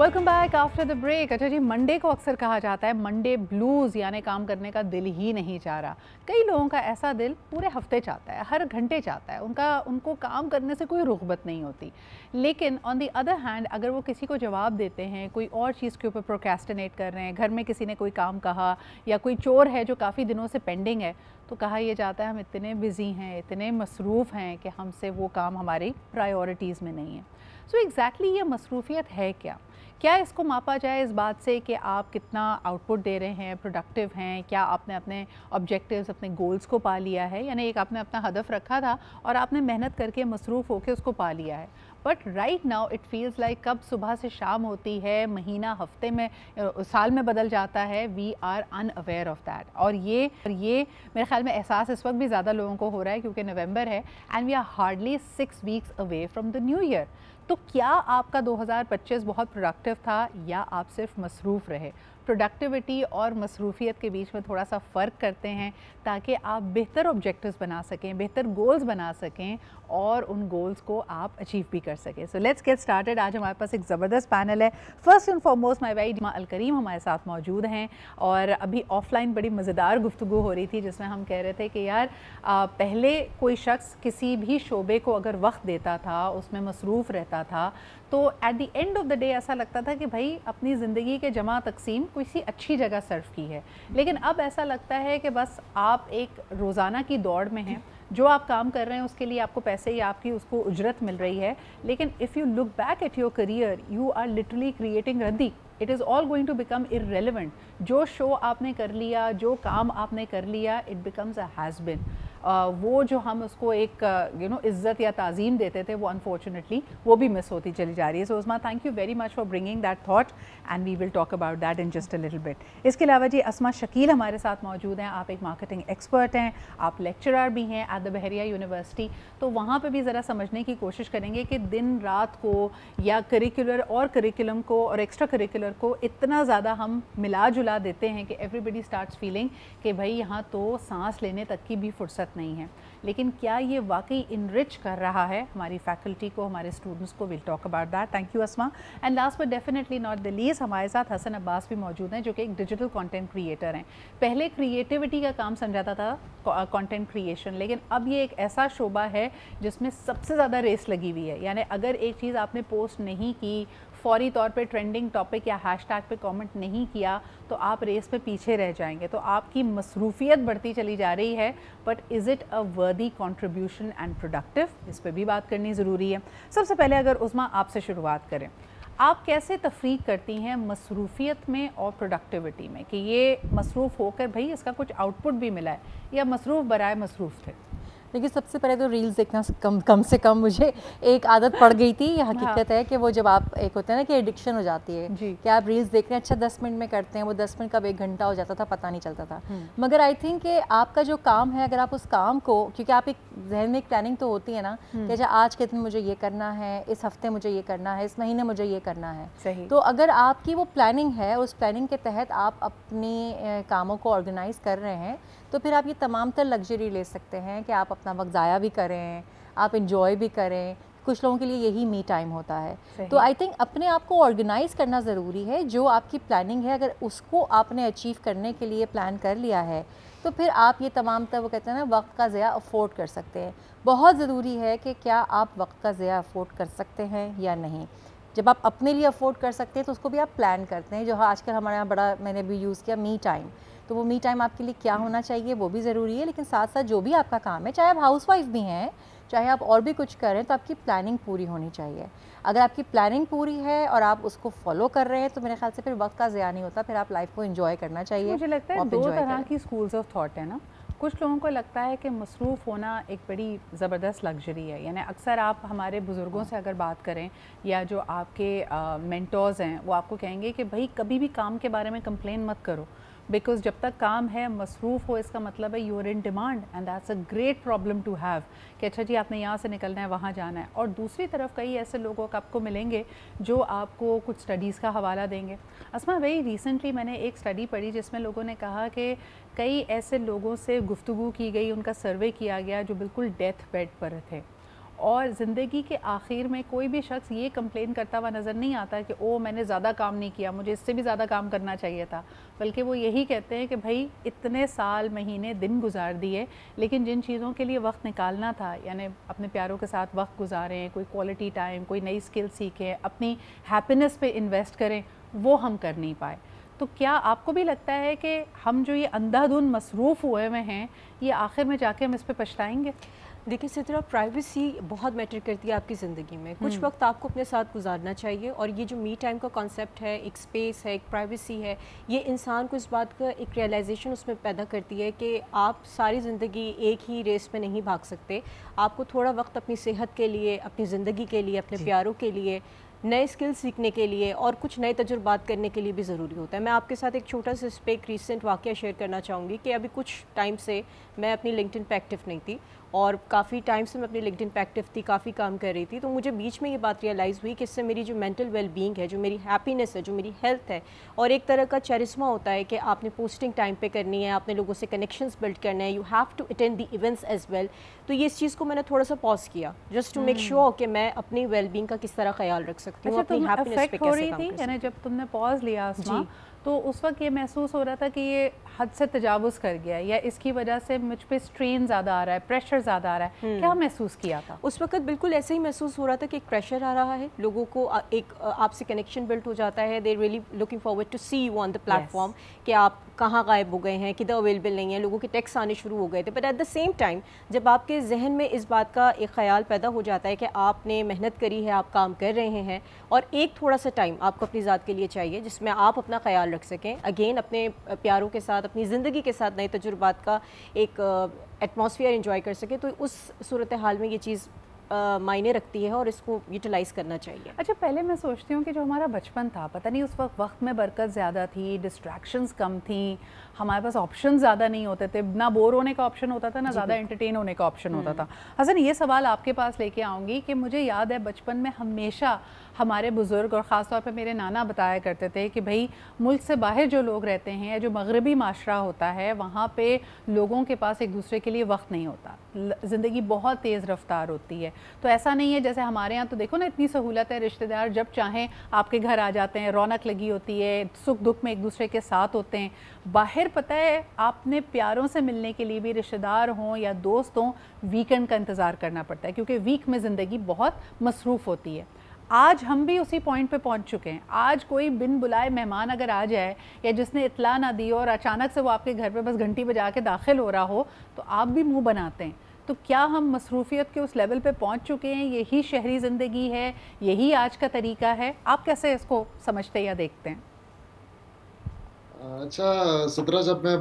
Welcome back after the break. अच्छा जी, Monday को अक्सर कहा जाता है मंडे ब्लूज़, यानी काम करने का दिल ही नहीं चाह रहा। कई लोगों का ऐसा दिल पूरे हफ्ते चाहता है, हर घंटे चाहता है, उनको काम करने से कोई रुग़बत नहीं होती। लेकिन ऑन द अदर हैंड अगर वो किसी को जवाब देते हैं, कोई और चीज़ के ऊपर प्रोक्रेस्टिनेट कर रहे हैं, घर में किसी ने कोई काम कहा या कोई चोर है जो काफ़ी दिनों से पेंडिंग है, तो कहा यह जाता है हम इतने बिज़ी हैं, इतने मसरूफ़ हैं कि हमसे वो काम हमारी प्रायोरिटीज़ में नहीं है। सो एग्जैक्टली ये मसरूफ़ियत है क्या? क्या इसको मापा जाए इस बात से कि आप कितना आउटपुट दे रहे हैं, प्रोडक्टिव हैं, क्या आपने अपने ऑब्जेक्टिव्स, अपने गोल्स को पा लिया है? यानी एक आपने अपना हदफ रखा था और आपने मेहनत करके मसरूफ़ होकर उसको पा लिया है। But right now it feels like कब सुबह से शाम होती है, महीना हफ्ते में, साल में बदल जाता है। We are unaware of that. और ये मेरे ख्याल में एहसास इस वक्त भी ज़्यादा लोगों को हो रहा है क्योंकि नवंबर है and we are hardly 6 weeks away from the new year. तो क्या आपका 2025 बहुत प्रोडक्टिव था या आप सिर्फ मसरूफ़ रहे? प्रोडक्टिविटी और मसरूफ़ियत के बीच में थोड़ा सा फ़र्क करते हैं ताकि आप बेहतर ऑब्जेक्टिव्स बना सकें, बेहतर गोल्स बना सकें और उन गोल्स को आप अचीव भी कर सकें। So let's get started. आज हमारे पास एक ज़बरदस्त पैनल है। फर्स्ट एंड फॉरमोस्ट माय भाई अल करीम हमारे साथ मौजूद हैं और अभी ऑफलाइन बड़ी मज़ेदार गुफ्तगू हो रही थी जिसमें हम कह रहे थे कि यार पहले कोई शख्स किसी भी शोबे को अगर वक्त देता था, उसमें मसरूफ़ रहता था, तो at the end of the day ऐसा लगता था कि भाई अपनी ज़िंदगी के जमा तकसीम किसी अच्छी जगह सर्व की है। लेकिन अब ऐसा लगता है कि बस आप एक रोज़ाना की दौड़ में हैं, जो आप काम कर रहे हैं उसके लिए आपको पैसे या आपकी उसको उजरत मिल रही है। लेकिन if you look back at your career you are literally creating रद्दी। It is all going to become irrelevant. जो शो आपने कर लिया, जो काम आपने कर लिया, it becomes a has been. वो जो हम उसको एक इज़्ज़त या ताज़ीम देते थे वो अनफॉर्चुनेटली वो भी मिस होती चली जा रही है। So Usma, thank you very much for bringing that thought and we will talk about that in just a little bit. इसके अलावा जी अस्मा शकील हमारे साथ मौजूद हैं। आप एक मार्केटिंग एक्सपर्ट हैं, आप लेक्चरर भी हैं एट द बहरिया यूनिवर्सिटी। तो वहाँ पर भी ज़रा समझने की कोशिश करेंगे कि दिन रात को या करिकुलर और करिकुलम को और एक्स्ट्रा करिकुलर को इतना ज़्यादा हम मिला जुला देते हैं कि एवरीबडी स्टार्ट्स फीलिंग कि भाई यहाँ तो सांस लेने तक की भी फुर्सत नहीं है। लेकिन क्या ये वाकई इनरिच कर रहा है हमारी फैकल्टी को, हमारे स्टूडेंट्स को? Will talk about that. Thank you Asma. And last but definitely not the least हमारे साथ हसन अब्बास भी मौजूद हैं जो कि एक डिजिटल कंटेंट क्रिएटर हैं। पहले क्रिएटिविटी का काम समझाता था कंटेंट क्रिएशन, लेकिन अब ये एक ऐसा शोबा है जिसमें सबसे ज़्यादा रेस लगी हुई है। यानी अगर एक चीज़ आपने पोस्ट नहीं की, फौरी तौर पे ट्रेंडिंग टॉपिक या हैशटैग पे कमेंट नहीं किया, तो आप रेस पे पीछे रह जाएंगे। तो आपकी मसरूफ़ियत बढ़ती चली जा रही है, बट इज़ इट अ वर्दी कंट्रीब्यूशन एंड प्रोडक्टिव? इस पे भी बात करनी ज़रूरी है। सबसे पहले अगर उस्मा आपसे शुरुआत करें, आप कैसे तफरीक करती हैं मसरूफ़ियत में और प्रोडक्टिविटी में कि ये मसरूफ़ होकर भाई इसका कुछ आउटपुट भी मिला है, या मसरूफ़ बराए मसरूफ़ थे? देखिए, सबसे पहले तो रील्स देखना कम से कम मुझे एक आदत पड़ गई थी। हकीकत है कि वो जब आप एक होता है ना कि एडिक्शन हो जाती है कि आप रील्स देख रहे हैं, अच्छा 10 मिनट में करते हैं, वो 10 मिनट कब 1 घंटा हो जाता था पता नहीं चलता था। मगर आई थिंक कि आपका जो काम है, अगर आप उस काम को, क्योंकि आप एक जहन में एक प्लानिंग तो होती है ना कि अच्छा आज के दिन मुझे ये करना है, इस हफ्ते मुझे ये करना है, इस महीने मुझे ये करना है। सही। तो अगर आपकी वो प्लानिंग है, उस प्लानिंग के तहत आप अपनी कामों को ऑर्गेनाइज कर रहे हैं, तो फिर आप ये तमाम तर लग्जरी ले सकते हैं कि आप अपना वक्त ज़ाया भी करें, आप इंजॉय भी करें। कुछ लोगों के लिए यही मी टाइम होता है। तो आई थिंक अपने आप को ऑर्गेनाइज करना ज़रूरी है। जो आपकी प्लानिंग है, अगर उसको आपने अचीव करने के लिए प्लान कर लिया है, तो फिर आप ये तमाम तर वो कहते हैं ना वक्त का ज़िया अफोर्ड कर सकते हैं। बहुत ज़रूरी है कि क्या आप वक्त का ज़िया अफोर्ड कर सकते हैं या नहीं। जब आप अपने लिए अफोर्ड कर सकते हैं तो उसको भी आप प्लान करते हैं। जो आजकल हमारे यहाँ बड़ा मैंने भी यूज़ किया मी टाइम, तो वो मी टाइम आपके लिए क्या होना चाहिए वो भी ज़रूरी है। लेकिन साथ साथ जो भी आपका काम है, चाहे आप हाउसवाइफ भी हैं, चाहे आप और भी कुछ करें, तो आपकी प्लानिंग पूरी होनी चाहिए। अगर आपकी प्लानिंग पूरी है और आप उसको फॉलो कर रहे हैं तो मेरे ख्याल से फिर वक्त का ज़िया नहीं होता, फिर आप लाइफ को एंजॉय करना चाहिए। मुझे लगता है दो तरह की स्कूल्स ऑफ थॉट है ना। कुछ लोगों को लगता है कि मसरूफ़ होना एक बड़ी ज़बरदस्त लग्जरी है। यानी अक्सर आप हमारे बुज़ुर्गों से अगर बात करें या जो आपके मेंटोर्स हैं, वो आपको कहेंगे कि भाई कभी भी काम के बारे में कंप्लेन मत करो, बिकॉज जब तक काम है, मसरूफ़ हो, इसका मतलब है you are in demand and that's a great problem to have कि अच्छा जी आपने यहाँ से निकलना है, वहाँ जाना है। और दूसरी तरफ कई ऐसे लोगों को आपको मिलेंगे जो आपको कुछ स्टडीज़ का हवाला देंगे। अस्मा भाई, रिसेंटली मैंने एक स्टडी पढ़ी जिसमें लोगों ने कहा कि कई ऐसे लोगों से गुफ्तगू की गई, उनका सर्वे किया गया जो बिल्कुल डेथ बेड पर थे, और ज़िंदगी के आखिर में कोई भी शख्स ये कंप्लेन करता हुआ नज़र नहीं आता कि ओ मैंने ज़्यादा काम नहीं किया, मुझे इससे भी ज़्यादा काम करना चाहिए था, बल्कि वो यही कहते हैं कि भाई इतने साल महीने दिन गुजार दिए, लेकिन जिन चीज़ों के लिए वक्त निकालना था, यानी अपने प्यारों के साथ वक्त गुजारें, कोई क्वालिटी टाइम, कोई नई स्किल सीखें, अपनी हैप्पीनेस पे इन्वेस्ट करें, वो हम कर नहीं पाए। तो क्या आपको भी लगता है कि हम जो ये अंधाधुन मसरूफ़ हुए हुए हैं, ये आखिर में जाके हम इस पे पछताएंगे? देखिए सितरा, प्राइवेसी बहुत मैटर करती है आपकी ज़िंदगी में। कुछ वक्त आपको अपने साथ गुजारना चाहिए, और ये जो मी टाइम का कॉन्सेप्ट है, एक स्पेस है, एक प्राइवेसी है, ये इंसान को इस बात का एक रियलाइजेशन उसमें पैदा करती है कि आप सारी ज़िंदगी एक ही रेस में नहीं भाग सकते। आपको थोड़ा वक्त अपनी सेहत के लिए, अपनी ज़िंदगी के लिए, अपने प्यारों के लिए, नए स्किल सीखने के लिए और कुछ नए तजुर्बात करने के लिए भी ज़रूरी होता है। मैं आपके साथ एक छोटा सा इस पर एक रीसेंट वाक़या शेयर करना चाहूँगी कि अभी कुछ टाइम से मैं अपनी लिंक्डइन पे एक्टिव नहीं थी, और काफ़ी टाइम से मैं अपनी लिंक्डइन पे एक्टिव थी, काफ़ी काम कर रही थी। तो मुझे बीच में ये बात रियलाइज़ हुई कि इससे मेरी जो मेंटल वेलबींग है, जो मेरी हैप्पीनेस है, जो मेरी हेल्थ है, और एक तरह का चरिस्मा होता है कि आपने पोस्टिंग टाइम पे करनी है, आपने लोगों से कनेक्शंस बिल्ड करना है, you have to attend the events as well. तो ये इस चीज़ को मैंने थोड़ा सा पॉज किया, जस्ट टू मेक श्योर कि मैं अपनी वेलबींग का किस तरह ख्याल रख सकती हूँ, अपनी हैप्पीनेस पे कैसे काम कर सकती हूँ। जब तुमने पॉज लिया आसमा, तो उस वक्त ये महसूस हो रहा था कि ये हद से तजावुज़ कर गया, या इसकी वजह से मुझ पे स्ट्रेन ज़्यादा आ रहा है, प्रेशर ज़्यादा आ रहा है, क्या महसूस किया था? उस वक्त बिल्कुल ऐसे ही महसूस हो रहा था कि एक प्रेशर आ रहा है, लोगों को एक आपसे कनेक्शन बिल्ड हो जाता है, they really looking forward to see you on the platform, कि आप कहाँ गायब हो गए हैं, किधर अवेलेबल नहीं है, लोगों के टेक्स्ट आने शुरू हो गए थे। But at the same time जब आपके जहन में इस बात का एक ख्याल पैदा हो जाता है कि आपने मेहनत करी है, आप काम कर रहे हैं, और एक थोड़ा सा टाइम आपको अपनी ज़ात के लिए चाहिए जिसमें आप अपना ख्याल रख सकें, अगेन अपने प्यारों के साथ, अपनी ज़िंदगी के साथ नए तजुर्बात का एक एटमॉस्फेयर एंजॉय कर सकें, तो उस सूरत हाल में ये चीज़ मायने रखती है और इसको यूटिलाइज़ करना चाहिए। अच्छा, पहले मैं सोचती हूँ कि जो हमारा बचपन था, पता नहीं उस वक्त में बरकत ज़्यादा थी, डिस्ट्रैक्शंस कम थी, हमारे पास ऑप्शन ज़्यादा नहीं होते थे, ना बोर होने का ऑप्शन होता था, ना ज़्यादा एंटरटेन होने का ऑप्शन होता था। हसन, ये सवाल आपके पास लेके आऊँगी कि मुझे याद है बचपन में हमेशा हमारे बुज़ुर्ग और ख़ास तौर पे मेरे नाना बताया करते थे कि भाई मुल्क से बाहर जो लोग रहते हैं, या जो मगरबी माशरा होता है, वहाँ पे लोगों के पास एक दूसरे के लिए वक्त नहीं होता, ज़िंदगी बहुत तेज़ रफ्तार होती है। तो ऐसा नहीं है जैसे हमारे यहाँ, तो देखो ना इतनी सहूलत है, रिश्तेदार जब चाहें आपके घर आ जाते हैं, रौनक लगी होती है, सुख दुख में एक दूसरे के साथ होते हैं। बाहर पता है आपने प्यारों से मिलने के लिए भी, रिश्तेदार हों या दोस्त हों, वीकेंड का इंतज़ार करना पड़ता है, क्योंकि वीक में ज़िंदगी बहुत मसरूफ़ होती है। आज हम भी उसी पॉइंट पे पहुंच चुके हैं। आज कोई बिन बुलाए मेहमान अगर आ जाए, या जिसने इत्तला ना दी और अचानक से वो आपके घर पे बस घंटी बजा के दाखिल हो रहा हो, तो आप भी मुंह बनाते हैं। तो क्या हम मसरूफियत के उस लेवल पे पहुंच चुके हैं? यही शहरी ज़िंदगी है, यही आज का तरीका है? आप कैसे इसको समझते या देखते हैं? अच्छा सिद्रा, जब मैं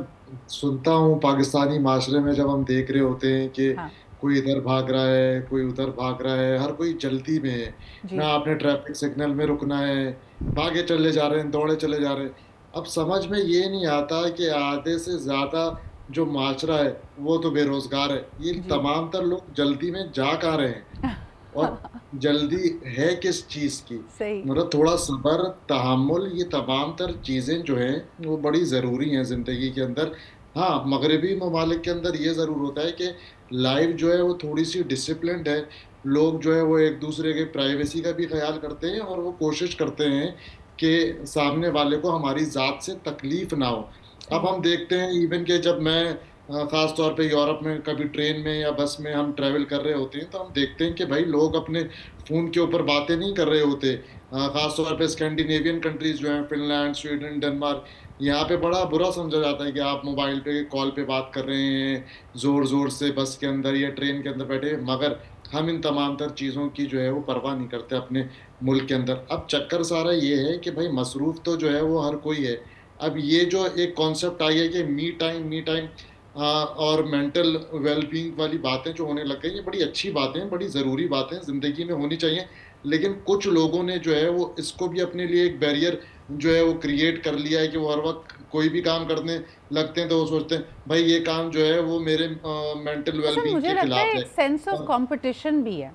सुनता हूँ पाकिस्तानी माशरे में, जब हम देख रहे होते हैं कि हाँ कोई इधर भाग रहा है, कोई उधर भाग रहा है, हर कोई जल्दी में है, जी। ना आपने ट्रैफिक सिग्नल में रुकना है, भागे चले जा रहे हैं, दौड़े चले जा रहे हैं। अब समझ में ये नहीं आता कि आधे से ज्यादा जो माशरा है वो तो बेरोजगार है। ये जी। तमाम तर लोग जल्दी में जा कहाँ रहे हैं, और जल्दी है किस चीज़ की? सही। मतलब थोड़ा सब्र, तहम्मुल, ये तमाम तर चीज़ें जो हैं वो बड़ी ज़रूरी हैं ज़िंदगी के अंदर। हाँ, मगरबी ममालिक के अंदर ये ज़रूर होता है कि लाइफ जो है वो थोड़ी सी डिसिप्लिन्ड है। लोग जो है वो एक दूसरे के प्राइवेसी का भी ख्याल करते हैं, और वो कोशिश करते हैं कि सामने वाले को हमारी ज़ात से तकलीफ़ ना हो। अब सही। हम देखते हैं इवन कि जब मैं ख़ास तौर पे यूरोप में कभी ट्रेन में या बस में हम ट्रैवल कर रहे होते हैं, तो हम देखते हैं कि भाई लोग अपने फ़ोन के ऊपर बातें नहीं कर रहे होते। ख़ास तौर पे स्कैंडिनेवियन कंट्रीज़ जो हैं, फ़िनलैंड, स्वीडन, डेनमार्क, यहाँ पे बड़ा बुरा समझा जाता है कि आप मोबाइल पे कॉल पे बात कर रहे हैं ज़ोर-ज़ोर से बस के अंदर या ट्रेन के अंदर बैठे, मगर हम इन तमाम तर चीज़ों की जो है वो परवाह नहीं करते अपने मुल्क के अंदर। अब चक्कर सारा ये है कि भाई मसरूफ़ तो जो है वो हर कोई है। अब ये जो एक कॉन्सेप्ट आई है कि मी टाइम और मेंटल वेलबींग वाली बातें जो होने लग गई, ये बड़ी अच्छी बातें हैं, बड़ी ज़रूरी बातें ज़िंदगी में होनी चाहिए। लेकिन कुछ लोगों ने जो है वो इसको भी अपने लिए एक बैरियर जो है वो क्रिएट कर लिया है कि वो हर वक्त कोई भी काम करने लगते हैं तो वो सोचते हैं भाई ये काम जो है वो मेरे मेंटल अच्छा, वेलबींग मुझे के लगता है खिलाफ एक सेंस ऑफ है। कंपटीशन भी है।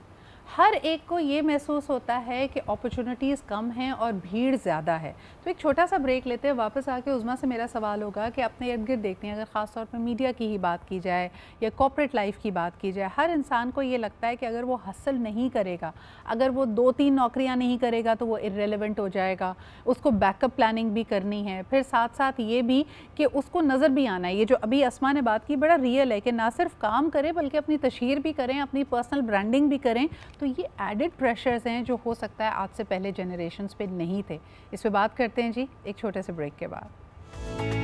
हर एक को ये महसूस होता है कि अपॉर्चुनिटीज़ कम हैं और भीड़ ज़्यादा है। तो एक छोटा सा ब्रेक लेते हैं, वापस आके उज़मा से मेरा सवाल होगा कि अपने इर्द गिर्द देखते हैं, अगर ख़ास तौर पर मीडिया की ही बात की जाए या कॉर्पोरेट लाइफ की बात की जाए, हर इंसान को ये लगता है कि अगर वो हसल नहीं करेगा, अगर वो 2-3 नौकरियाँ नहीं करेगा तो वो इर्रेलेवेंट हो जाएगा, उसको बैकअप प्लानिंग भी करनी है, फिर साथ साथ ये भी कि उसको नज़र भी आना है। ये जो अभी अस्मा ने बात की बड़ा रियल है कि ना सिर्फ काम करें बल्कि अपनी तशहीर भी करें, अपनी पर्सनल ब्रांडिंग भी करें। तो ये एडिड प्रेशर्स हैं जो हो सकता है आज से पहले जनरेशन्स पे नहीं थे। इस पे बात करते हैं जी एक छोटे से ब्रेक के बाद।